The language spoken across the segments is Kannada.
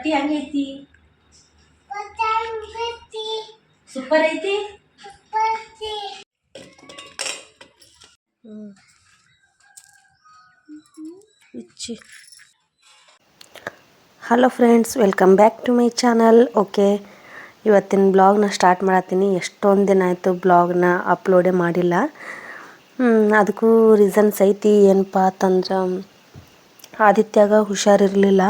ಬಟ್ಟಿ ಹಂಗೈತಿ ಸೂಪರ್ ಐತಿ hello friends, welcome back to my channel. Okay, ಇವತ್ತಿನ ಬ್ಲಾಗ್ನ ಸ್ಟಾರ್ಟ್ ಮಾಡತ್ತೀನಿ. ಎಷ್ಟೊಂದು ದಿನ ಆಯಿತು ಬ್ಲಾಗ್ನ ಅಪ್ಲೋಡೇ ಮಾಡಿಲ್ಲ. ಅದಕ್ಕೂ ರೀಸನ್ಸ್ ಐತಿ. ಏನಪ್ಪ ಅಂತಂದ್ರೆ ಆದಿತ್ಯಾಗ ಹುಷಾರಿರಲಿಲ್ಲ.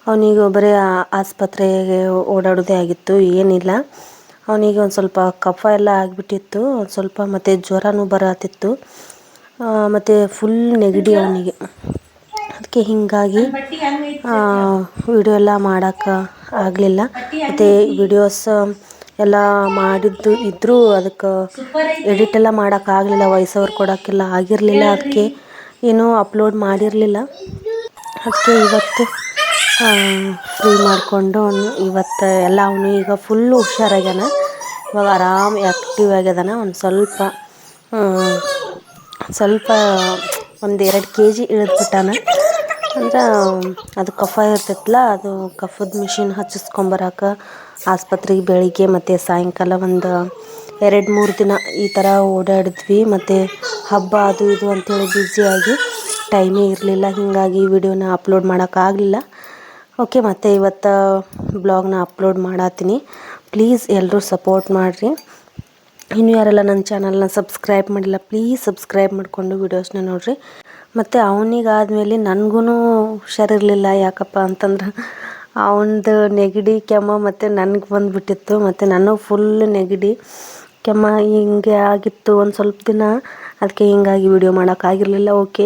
ಅವನಿಗೆ ಒಬ್ಬರೇ ಆಸ್ಪತ್ರೆಗೆ ಓಡಾಡೋದೇ ಆಗಿತ್ತು. ಏನಿಲ್ಲ, ಅವನಿಗೆ ಒಂದು ಸ್ವಲ್ಪ ಕಫ ಎಲ್ಲ ಆಗಿಬಿಟ್ಟಿತ್ತು ಒಂದು ಸ್ವಲ್ಪ, ಮತ್ತು ಜ್ವರನೂ ಬರತ್ತಿತ್ತು, ಮತ್ತು ಫುಲ್ ನೆಗಡಿ ಅವನಿಗೆ. ಅದಕ್ಕೆ ಹೀಗಾಗಿ ವಿಡಿಯೋ ಎಲ್ಲ ಮಾಡೋಕ್ಕೆ ಆಗಲಿಲ್ಲ. ಮತ್ತು ವಿಡಿಯೋಸ್ ಎಲ್ಲ ಮಾಡಿದ್ದು ಇದ್ದರೂ ಅದಕ್ಕೆ ಎಡಿಟ್ ಎಲ್ಲ ಮಾಡೋಕ್ಕಾಗಲಿಲ್ಲ, ವಾಯ್ಸ್ ಓವರ್ ಕೊಡೋಕ್ಕೆಲ್ಲ ಆಗಿರಲಿಲ್ಲ. ಅದಕ್ಕೆ ಏನೂ ಅಪ್ಲೋಡ್ ಮಾಡಿರಲಿಲ್ಲ. ಅದಕ್ಕೆ ಇವತ್ತು ಫ್ರೀ ಮಾಡಿಕೊಂಡು ಇವತ್ತು ಎಲ್ಲ ಅವನು ಈಗ ಫುಲ್ಲು ಹುಷಾರಾಗ್ಯಾನ. ಇವಾಗ ಆರಾಮ್ ಆ್ಯಕ್ಟಿವ್ ಆಗ್ಯದಾನ. ಒಂದು ಸ್ವಲ್ಪ ಒಂದು 2 kg ಇಳಿದ್ಬಿಟ್ಟಾನ. ಅಂದ್ರೆ ಅದು ಕಫ ಇರ್ತೈತಲ್ಲ, ಅದು ಕಫದ ಮಿಷಿನ್ ಹಚ್ಚಿಸ್ಕೊಂಬರಕ್ಕೆ ಆಸ್ಪತ್ರೆಗೆ ಬೆಳಿಗ್ಗೆ ಮತ್ತು ಸಾಯಂಕಾಲ ಒಂದು 2-3 ದಿನ ಈ ಥರ ಓಡಾಡಿದ್ವಿ. ಮತ್ತು ಹಬ್ಬ ಅದು ಇದು ಅಂಥೇಳಿ ಬ್ಯುಸಿಯಾಗಿ ಟೈಮೇ ಇರಲಿಲ್ಲ. ಹೀಗಾಗಿ ವಿಡಿಯೋನ ಅಪ್ಲೋಡ್ ಮಾಡೋಕ್ಕಾಗಲಿಲ್ಲ. ಓಕೆ, ಮತ್ತು ಇವತ್ತು ಬ್ಲಾಗ್ನ ಅಪ್ಲೋಡ್ ಮಾಡತ್ತೀನಿ. ಪ್ಲೀಸ್ ಎಲ್ಲರೂ ಸಪೋರ್ಟ್ ಮಾಡಿರಿ. ಇನ್ನೂ ಯಾರೆಲ್ಲ ನನ್ನ ಚಾನಲ್ನ ಸಬ್ಸ್ಕ್ರೈಬ್ ಮಾಡಿಲ್ಲ, ಪ್ಲೀಸ್ ಸಬ್ಸ್ಕ್ರೈಬ್ ಮಾಡಿಕೊಂಡು ವೀಡಿಯೋಸ್ನ ನೋಡಿರಿ. ಮತ್ತು ಅವನಿಗಾದ್ಮೇಲೆ ನನಗೂ ಹುಷಾರಿರಲಿಲ್ಲ. ಯಾಕಪ್ಪ ಅಂತಂದ್ರೆ ಅವನದು ನೆಗಡಿ ಕೆಮ್ಮು ಮತ್ತು ನನಗೆ ಬಂದುಬಿಟ್ಟಿತ್ತು. ಮತ್ತು ನನಗೆ ಫುಲ್ ನೆಗಡಿ ಕೆಮ್ಮ ಹಿಂಗೆ ಆಗಿತ್ತು ಒಂದು ಸ್ವಲ್ಪ ದಿನ. ಅದಕ್ಕೆ ಹಿಂಗಾಗಿ ವಿಡಿಯೋ ಮಾಡೋಕ್ಕಾಗಿರಲಿಲ್ಲ. ಓಕೆ,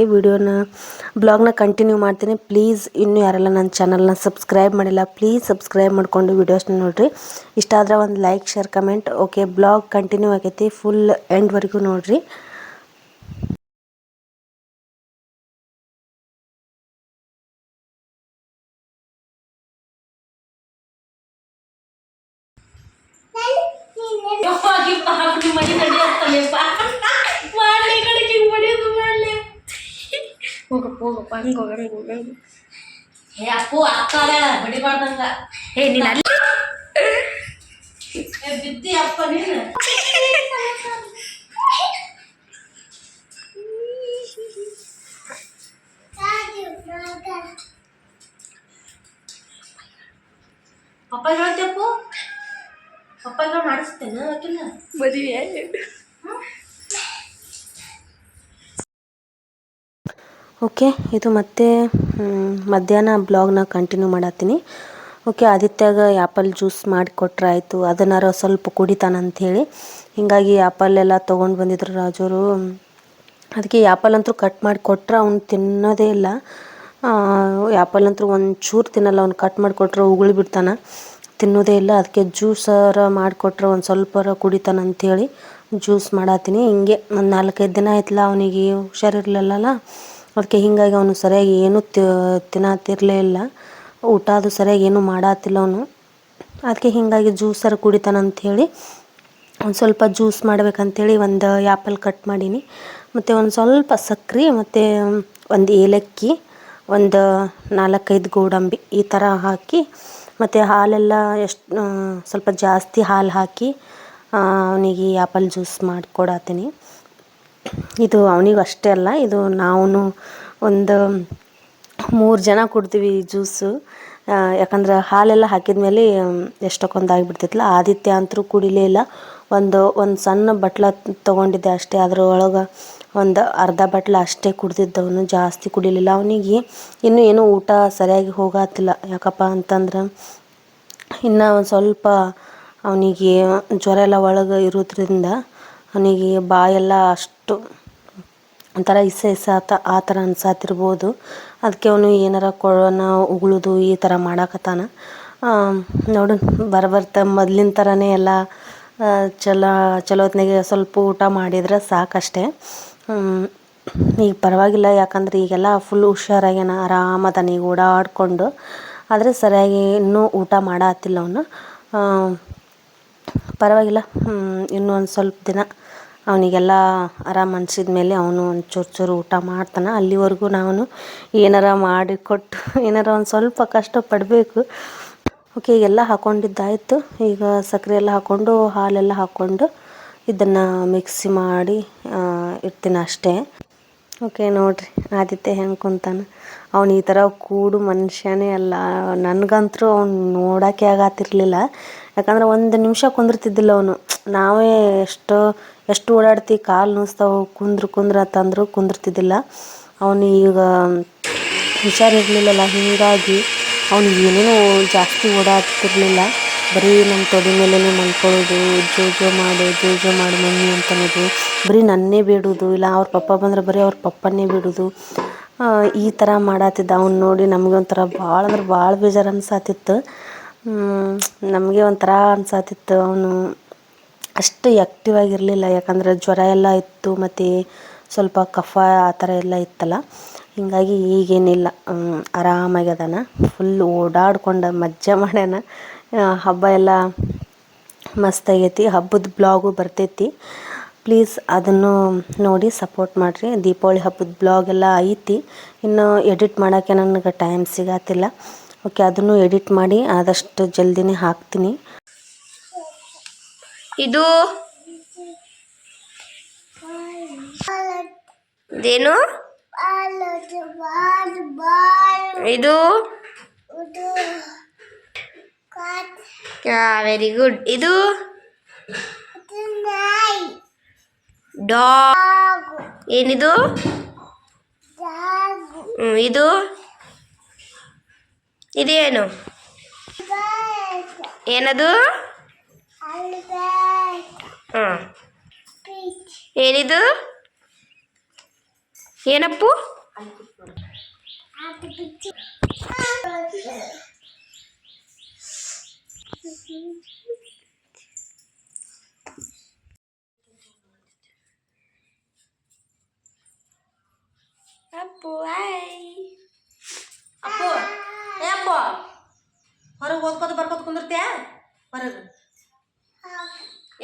ಬ್ಲಾಗ್ನ ಕಂಟಿನ್ಯೂ ಮಾಡ್ತೀನಿ. ಪ್ಲೀಸ್ ಇನ್ನೂ ಯಾರೆಲ್ಲ ನನ್ನ ಚಾನಲ್ನ ಸಬ್ಸ್ಕ್ರೈಬ್ ಮಾಡಿಲ್ಲ, ಪ್ಲೀಸ್ ಸಬ್ಸ್ಕ್ರೈಬ್ ಮಾಡಿಕೊಂಡು ವೀಡಿಯೋಸ್ನ ನೋಡಿರಿ. ಇಷ್ಟ ಆದರೆ ಒಂದು like, share, comment. Okay, blog continue ಆಗೈತಿ, ಫುಲ್ ಎಂಡ್ವರೆಗೂ ನೋಡಿರಿ. ಹೋಗಪ್ಪ ಹಂಗೆ ಏ ಅಪ್ಪು ಅಕ್ಕ ಬಡಿಬಾರ್ದಂಗ. ನೀನು ಅಲ್ಲಿ ಬಿದ್ದಿ ಅಪ್ಪ ನೀನು. ಪಪ್ಪ ಹೇಳ್ತಪ್ಪು, ಪಪ್ಪ ಮಾಡಿಸ್ತೇನೆ ಅಕ್ಕಿನ ಮದುವೆ. ಓಕೆ, ಇದು ಮತ್ತೆ ಮಧ್ಯಾಹ್ನ ಬ್ಲಾಗ್ನ ಕಂಟಿನ್ಯೂ ಮಾಡತ್ತೀನಿ. ಓಕೆ, ಆದಿತ್ಯಾಗ ಆ್ಯಪಲ್ ಜ್ಯೂಸ್ ಮಾಡಿಕೊಟ್ರೆ ಆಯಿತು, ಅದನ್ನಾರ ಸ್ವಲ್ಪ ಕುಡಿತಾನಂಥೇಳಿ. ಹೀಗಾಗಿ ಆ್ಯಪಲ್ ಎಲ್ಲ ತೊಗೊಂಡು ಬಂದಿದ್ರು ರಾಜವರು. ಅದಕ್ಕೆ ಆ್ಯಪಲ್ ಅಂತೂ ಕಟ್ ಮಾಡಿ ಕೊಟ್ರೆ ಅವ್ನು ತಿನ್ನೋದೇ ಇಲ್ಲ. ಆ್ಯಪಲ್ ಅಂತೂ ಒಂಚೂರು ತಿನ್ನಲ್ಲ. ಅವ್ನು ಕಟ್ ಮಾಡಿಕೊಟ್ರೆ ಉಗುಳಿ ಬಿಡ್ತಾನೆ, ತಿನ್ನೋದೇ ಇಲ್ಲ. ಅದಕ್ಕೆ ಜ್ಯೂಸರ ಮಾಡಿಕೊಟ್ರೆ ಒಂದು ಸ್ವಲ್ಪರ ಕುಡಿತಾನಂಥೇಳಿ ಜ್ಯೂಸ್ ಮಾಡತ್ತೀನಿ. ಹಿಂಗೆ ಒಂದು 4-5 ದಿನ ಆಯ್ತಲ್ಲ ಅವನಿಗೆ ಹುಷಾರಿರಲಿಲ್ಲಲ್ಲ. ಅದಕ್ಕೆ ಹೀಗಾಗಿ ಅವನು ಸರಿಯಾಗಿ ಏನೂ ತಿನ್ನತ್ತಿರಲೇ ಇಲ್ಲ. ಊಟ ಅದು ಸರಿಯಾಗಿ ಏನೂ ಮಾಡತ್ತಿಲ್ಲ ಅವನು. ಅದಕ್ಕೆ ಹೀಗಾಗಿ ಜ್ಯೂಸರ ಕುಡಿತಾನಂಥೇಳಿ ಒಂದು ಸ್ವಲ್ಪ ಜ್ಯೂಸ್ ಮಾಡ್ಬೇಕಂತೇಳಿ ಒಂದು ಆ್ಯಪಲ್ ಕಟ್ ಮಾಡೀನಿ. ಮತ್ತು ಒಂದು ಸ್ವಲ್ಪ ಸಕ್ಕರೆ, ಮತ್ತು ಒಂದು ಏಲಕ್ಕಿ, ಒಂದು 4-5 ಗೋಡಂಬಿ ಈ ಥರ ಹಾಕಿ, ಮತ್ತು ಹಾಲೆಲ್ಲ ಸ್ವಲ್ಪ ಜಾಸ್ತಿ ಹಾಲು ಹಾಕಿ ಅವನಿಗೆ ಆ್ಯಪಲ್ ಜ್ಯೂಸ್ ಮಾಡಿಕೊಡತ್ತೀನಿ. ಇದು ಅವನಿಗೆ ಅಷ್ಟೇ ಅಲ್ಲ, ಇದು ನಾವು ಒಂದು 3 ಜನ ಕುಡ್ತೀವಿ ಈ ಜ್ಯೂಸು. ಯಾಕಂದ್ರೆ ಹಾಲೆಲ್ಲ ಹಾಕಿದ್ಮೇಲೆ ಎಷ್ಟಕ್ಕೊಂದು ಆಗಿಬಿಡ್ತೈತಲ್ಲ. ಆದಿತ್ಯ ಅಂತೂ ಕುಡಿಲೇ ಇಲ್ಲ. ಒಂದು ಸಣ್ಣ ಬಟ್ಲ ತೊಗೊಂಡಿದ್ದೆ ಅಷ್ಟೇ, ಅದರೊಳಗೆ ಒಂದು ಅರ್ಧ ಬಟ್ಲ ಅಷ್ಟೇ ಕುಡ್ದಿದ್ದವನು, ಜಾಸ್ತಿ ಕುಡಿಲಿಲ್ಲ. ಅವನಿಗೆ ಇನ್ನೂ ಏನೂ ಊಟ ಸರಿಯಾಗಿ ಹೋಗತ್ತಿಲ್ಲ. ಯಾಕಪ್ಪ ಅಂತಂದ್ರೆ ಇನ್ನು ಒಂದು ಸ್ವಲ್ಪ ಅವನಿಗೆ ಜ್ವರ ಎಲ್ಲ ಒಳಗೆ ಇರೋದ್ರಿಂದ ಅವನಿಗೆ ಬಾಯೆಲ್ಲ ಅಷ್ಟು ಒಂಥರ ಇಸ ಆ ಥರ ಅನ್ಸಾತಿರ್ಬೋದು. ಅದಕ್ಕೆ ಅವನು ಏನಾರ ಉಗುಳೋದು ಈ ಥರ ಮಾಡಾಕತ್ತಾನ. ನೋಡು, ಬರ್ತಾ ಮೊದಲಿನ ಥರನೇ ಎಲ್ಲ ಚಲೋ ಹೊತ್ನಾಗೆ ಸ್ವಲ್ಪ ಊಟ ಮಾಡಿದ್ರೆ ಸಾಕಷ್ಟೆ. ಈಗ ಪರವಾಗಿಲ್ಲ, ಯಾಕಂದ್ರೆ ಈಗೆಲ್ಲ ಫುಲ್ ಹುಷಾರಾಗ್ಯಾನ, ಆರಾಮದಾನ ಈಗ ಓಡಾಡಿಕೊಂಡು. ಆದರೆ ಸರಿಯಾಗಿ ಇನ್ನೂ ಊಟ ಮಾಡತ್ತಿಲ್ಲ ಅವನು. ಪರವಾಗಿಲ್ಲ, ಇನ್ನೂ ಒಂದು ಸ್ವಲ್ಪ ದಿನ ಅವನಿಗೆಲ್ಲ ಆರಾಮ್ ಅನ್ಸಿದ ಮೇಲೆ ಅವನು ಒಂದು ಚೂರು ಚೂರು ಊಟ ಮಾಡ್ತಾನೆ. ಅಲ್ಲಿವರೆಗೂ ನಾನು ಏನಾರ ಮಾಡಿಕೊಟ್ಟು ಏನಾರ ಒಂದು ಸ್ವಲ್ಪ ಕಷ್ಟಪಡಬೇಕು. ಓಕೆ, ಎಲ್ಲ ಹಾಕ್ಕೊಂಡಿದ್ದಾಯಿತು. ಈಗ ಸಕ್ಕರೆ ಎಲ್ಲ ಹಾಕ್ಕೊಂಡು ಹಾಲೆಲ್ಲ ಹಾಕ್ಕೊಂಡು ಇದನ್ನು ಮಿಕ್ಸಿ ಮಾಡಿ ಇಡ್ತೀನಿ ಅಷ್ಟೇ. ಓಕೆ ನೋಡಿರಿ, ಆದಿತ್ಯ ಹೆಂಗೆ ಕುಂತಾನೆ. ಅವ್ನು ಈ ಥರ ಕೂಡು ಮನುಷ್ಯನೇ ಅಲ್ಲ. ನನಗಂತೂ ಅವ್ನು ನೋಡೋಕ್ಕೆ ಆಗತ್ತಿರಲಿಲ್ಲ. ಯಾಕಂದ್ರೆ ಒಂದು ನಿಮಿಷ ಕುಂದಿರ್ತಿದ್ದಿಲ್ಲ ಅವನು. ನಾವೇ ಎಷ್ಟು ಓಡಾಡ್ತೀವಿ, ಕಾಲು ನುಸ್ತಾವೆ, ಕುಂದ್ರ ಅಂತಂದ್ರು ಕುಂದಿರ್ತಿದ್ದಿಲ್ಲ. ಅವನು ಈಗ ಹುಷಾರಿರಲಿಲ್ಲಲ್ಲ, ಹೀಗಾಗಿ ಅವನು ಏನೇನೋ ಜಾಸ್ತಿ ಓಡಾಡ್ತಿರ್ಲಿಲ್ಲ. ಬರೀ ನಮ್ಮ ತೊಡೆ ಮೇಲೇ ಮಲ್ಕೊಳ್ಳೋದು, ಜೋ ಮಾಡು ಮಮ್ಮಿ ಅಂತನ್ನೋದು, ಬರೀ ನನ್ನೇ ಬೇಡೋದು, ಇಲ್ಲ ಅವ್ರ ಪಪ್ಪ ಬಂದ್ರೆ ಬರೀ ಅವ್ರ ಪಪ್ಪನ್ನೇ ಬಿಡೋದು. ಈ ಥರ ಮಾಡತ್ತಿದ್ದ. ಅವ್ನು ನೋಡಿ ನಮಗೆ ಒಂಥರ ಭಾಳ ಅಂದ್ರೆ ಭಾಳ ಬೇಜಾರು ಅನ್ಸಾತಿತ್ತು. ನಮಗೆ ಒಂಥರ ಅನ್ಸಾತಿತ್ತು. ಅವನು ಅಷ್ಟು ಆ್ಯಕ್ಟಿವ್ ಆಗಿರಲಿಲ್ಲ, ಯಾಕಂದ್ರೆ ಜ್ವರ ಎಲ್ಲ ಇತ್ತು ಮತ್ತು ಸ್ವಲ್ಪ ಕಫ ಆ ಥರ ಎಲ್ಲ ಇತ್ತಲ್ಲ. ಹೀಗಾಗಿ ಈಗೇನಿಲ್ಲ, ಆರಾಮಾಗ್ಯದಾನ. ಫುಲ್ ಓಡಾಡ್ಕೊಂಡು ಮಜ್ಜಾ ಮಾಡ್ಯಾನ. ಹಬ್ಬ ಎಲ್ಲ ಮಸ್ತಾಗೈತಿ. ಹಬ್ಬದ ಬ್ಲಾಗು ಬರ್ತೈತಿ. ಪ್ಲೀಸ್ ಅದನ್ನು ನೋಡಿ ಸಪೋರ್ಟ್ ಮಾಡಿರಿ. ದೀಪಾವಳಿ ಹಬ್ಬದ ಬ್ಲಾಗ್ ಎಲ್ಲ ಐತಿ, ಇನ್ನು ಎಡಿಟ್ ಮಾಡೋಕ್ಕೆ ನನಗೆ ಟೈಮ್ ಸಿಗತ್ತಿಲ್ಲ. ಓಕೆ, ಅದನ್ನು ಎಡಿಟ್ ಮಾಡಿ ಆದಷ್ಟು ಜಲ್ದಿನೇ ಹಾಕ್ತೀನಿ. ಇದು ಇದೇನು? ಇದು ವೆರಿ ಗುಡ್. ಇದು ಡಾಗ್. ಏನಿದು? ಇದು ಇದೇನು? ಏನದು? ಏನಿದು? ಏನಪ್ಪು? ಅಪ್ಪು ಅಪ್ಪು ಅಪ್ಪು ಹೊರಗೆ ಓದ್ಕೋತ ಬರ್ಕೋತ ಕುಂದಿರ್ತೀಯ? ಹೊರಗೆ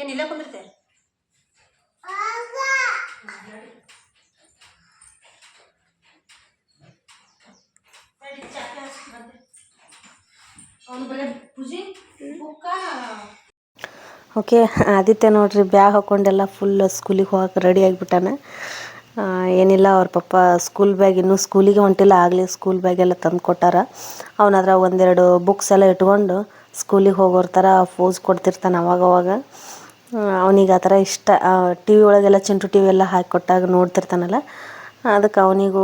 ಏನಿಲ್ಲ ಕುಂದಿರ್ತೆ? ಓಕೆ, ಆದಿತ್ಯ ನೋಡ್ರಿ ಬ್ಯಾಗ್ ಹಾಕ್ಕೊಂಡೆಲ್ಲ ಫುಲ್ ಸ್ಕೂಲಿಗೆ ಹೋಗಕ್ಕೆ ರೆಡಿ ಆಗಿಬಿಟ್ಟಾನೆ. ಏನಿಲ್ಲ, ಅವ್ರ ಪಪ್ಪ ಸ್ಕೂಲ್ ಬ್ಯಾಗ್ ಇನ್ನೂ ಸ್ಕೂಲಿಗೆ ಹೊಂಟಿಲ್ಲ, ಆಗಲೇ ಸ್ಕೂಲ್ ಬ್ಯಾಗೆಲ್ಲ ತಂದು ಕೊಟ್ಟಾರ. ಅವನದ್ರ ಒಂದೆರಡು ಬುಕ್ಸ್ ಎಲ್ಲ ಇಟ್ಕೊಂಡು ಸ್ಕೂಲಿಗೆ ಹೋಗೋರ ಥರ ಪೋಸ್ ಕೊಡ್ತಿರ್ತಾನೆ ಅವಾಗವಾಗ. ಅವನಿಗೆ ಆ ಥರ ಇಷ್ಟ. ಟಿ ವಿ ಒಳಗೆಲ್ಲ ಚಿಂಟು ಟಿ ವಿ ಎಲ್ಲ ಹಾಕಿಕೊಟ್ಟಾಗ ನೋಡ್ತಿರ್ತಾನಲ್ಲ, ಅದಕ್ಕೆ ಅವನಿಗೂ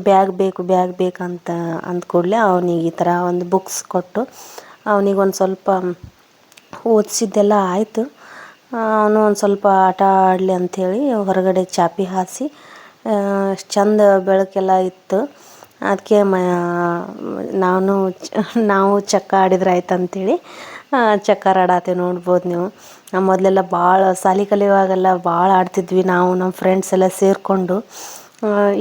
ಬ್ಯಾಗ್ ಬೇಕಂತ ಅಂದ್ಕೂಡಲೇ ಅವನಿಗೆ ಈ ಥರ ಒಂದು ಬುಕ್ಸ್ ಕೊಟ್ಟು ಅವನಿಗೊಂದು ಸ್ವಲ್ಪ ಓದಿಸಿದ್ದೆಲ್ಲ ಆಯಿತು. ಅವನು ಒಂದು ಸ್ವಲ್ಪ ಆಟ ಆಡಲಿ ಅಂಥೇಳಿ ಹೊರಗಡೆ ಚಾಪಿ ಹಾಸಿ ಚಂದ ಬೆಳಕೆಲ್ಲ ಇತ್ತು. ಅದಕ್ಕೆ ನಾವು ಚಕ್ಕ ಆಡಿದ್ರೆ ಆಯ್ತು ಅಂಥೇಳಿ ಚಕ್ಕರ್ ಆಡಾತೆ. ನೋಡ್ಬೋದು ನೀವು. ಮೊದಲೆಲ್ಲ ಭಾಳ ಸಾಲಿ ಕಲಿಯುವಾಗೆಲ್ಲ ಭಾಳ ಆಡ್ತಿದ್ವಿ ನಾವು, ನಮ್ಮ ಫ್ರೆಂಡ್ಸ್ ಎಲ್ಲ ಸೇರಿಕೊಂಡು.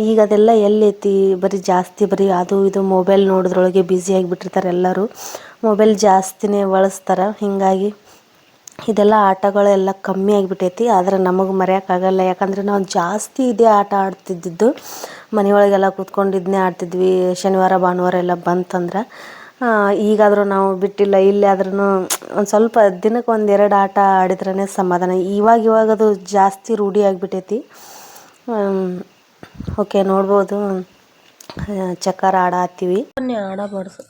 ಈಗ ಅದೆಲ್ಲ ಎಲ್ಲೈತಿ? ಬರೀ ಅದು ಇದು ಮೊಬೈಲ್ ನೋಡೋದ್ರೊಳಗೆ ಬ್ಯುಸಿ ಆಗಿಬಿಟ್ಟಿರ್ತಾರೆ ಎಲ್ಲರೂ. ಮೊಬೈಲ್ ಜಾಸ್ತಿನೇ ಬಳಸ್ತಾರೆ. ಹೀಗಾಗಿ ಇದೆಲ್ಲ ಆಟಗಳೆಲ್ಲ ಕಮ್ಮಿ ಆಗಿಬಿಟ್ಟೈತಿ. ಆದರೆ ನಮಗೆ ಮರೆಯೋಕ್ಕಾಗಲ್ಲ, ಯಾಕಂದರೆ ನಾವು ಜಾಸ್ತಿ ಇದೇ ಆಟ ಆಡ್ತಿದ್ದಿದ್ದು. ಮನೆಯೊಳಗೆಲ್ಲ ಕೂತ್ಕೊಂಡು ಇದನ್ನೇ ಆಡ್ತಿದ್ವಿ ಶನಿವಾರ ಭಾನುವಾರ ಎಲ್ಲ ಬಂತಂದ್ರೆ. ಈಗಾದರೂ ನಾವು ಬಿಟ್ಟಿಲ್ಲ. ಇಲ್ಲಿ ಆದ್ರೂ ಒಂದು ಸ್ವಲ್ಪ ದಿನಕ್ಕೆ 1-2 ಆಟ ಆಡಿದ್ರೇ ಸಮಾಧಾನ. ಇವಾಗ ಅದು ಜಾಸ್ತಿ ರೂಢಿ ಆಗಿಬಿಟ್ಟೈತಿ. ಓಕೆ, ನೋಡ್ಬೋದು ಚಕ್ಕರ್ ಆಡತ್ತೀವಿ. ಆಡಬಾರ್ದು.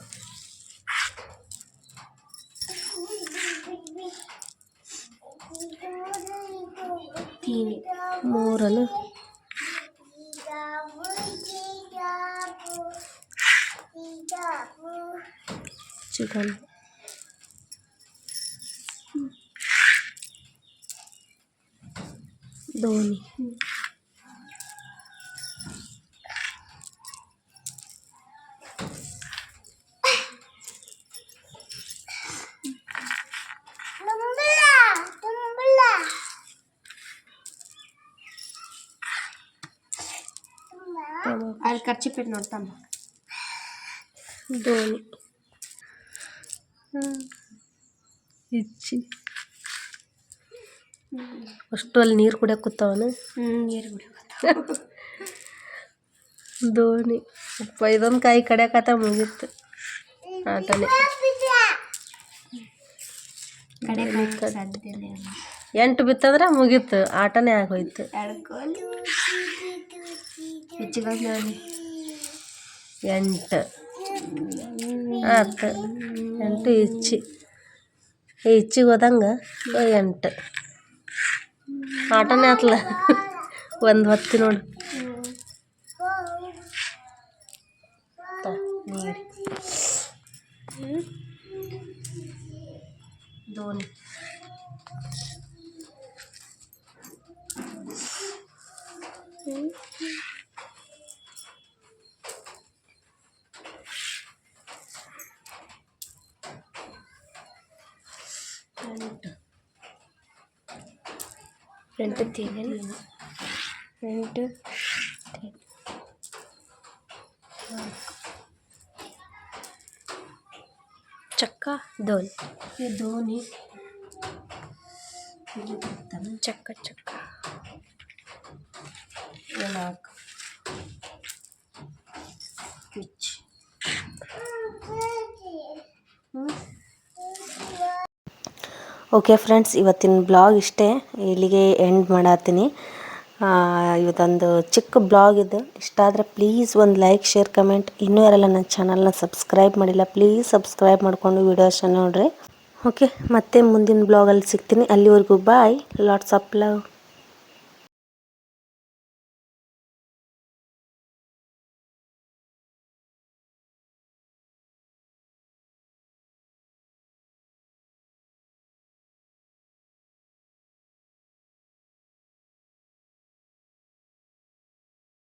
ಮೂರನ್ನು ಚಿಕನ್ ಧೋನಿ ಅಲ್ಲಿ ಖರ್ಚಿಪಿಟ್ಟು ನೋಡ್ತಮ್ಮ. ಧೋನಿ ಇಚ್ಚಿ ಅಷ್ಟು ಅಲ್ಲಿ ನೀರು ಕುಡಿಯಕ್ಕೆ ಕೂತಾವನು. ನೀರು ಬಿಡಕತ್ತ ದೋಣಿ ಅಪ್ಪ ಇದೊಂದು ಕಾಯಿ ಕಡಿಯಾಕತ್ತ ಮುಗೀತು ಆಟನೇ. ಕಡೆ ಸಾಧ್ಯ ಇಲ್ಲ. 8 ಬಿತ್ತಂದ್ರೆ ಮುಗೀತು, ಆಟನೇ ಆಗೋಯ್ತು. ಹೆಚ್ಚಿಗೆ ನೋಡಿ 8 ಆತು. 8 ಹೆಚ್ಚಿಗೆ ಹೋದಂಗೆ 8 ಆಟನೇ ಆತಲ್ಲ. ಒಂದು ಹೊತ್ತಿ ನೋಡು ನೀರು ದೋಣಿ. ಎಂಟು ತೀನಿ 8 ಚಕ್ಕ ದೋಣಿ. ದೋಣಿ ಚಕ್ಕ ಚಕ್ಕ 4 ಪಿಚ್. ಓಕೆ ಫ್ರೆಂಡ್ಸ್, ಇವತ್ತಿನ ಬ್ಲಾಗ್ ಇಷ್ಟೇ, ಇಲ್ಲಿಗೆ ಎಂಡ್ ಮಾಡತ್ತೀನಿ. ಇವತ್ತೊಂದು ಚಿಕ್ಕ ಬ್ಲಾಗ್ ಇದು. ಇಷ್ಟ ಆದರೆ ಪ್ಲೀಸ್ ಒಂದು ಲೈಕ್, ಶೇರ್, ಕಮೆಂಟ್. ಇನ್ನೂ ಯಾರೆಲ್ಲ ನನ್ನ ಚಾನಲ್ನ ಸಬ್ಸ್ಕ್ರೈಬ್ ಮಾಡಿಲ್ಲ ಪ್ಲೀಸ್ ಸಬ್ಸ್ಕ್ರೈಬ್ ಮಾಡಿಕೊಂಡು ವೀಡಿಯೋಸನ್ನು ನೋಡಿರಿ. ಓಕೆ, ಮತ್ತೆ ಮುಂದಿನ ಬ್ಲಾಗಲ್ಲಿ ಸಿಗ್ತೀನಿ. ಅಲ್ಲಿವರೆಗೂ ಬಾಯ್, ಲಾಟ್ಸ್ ಆಫ್ ಲವ್.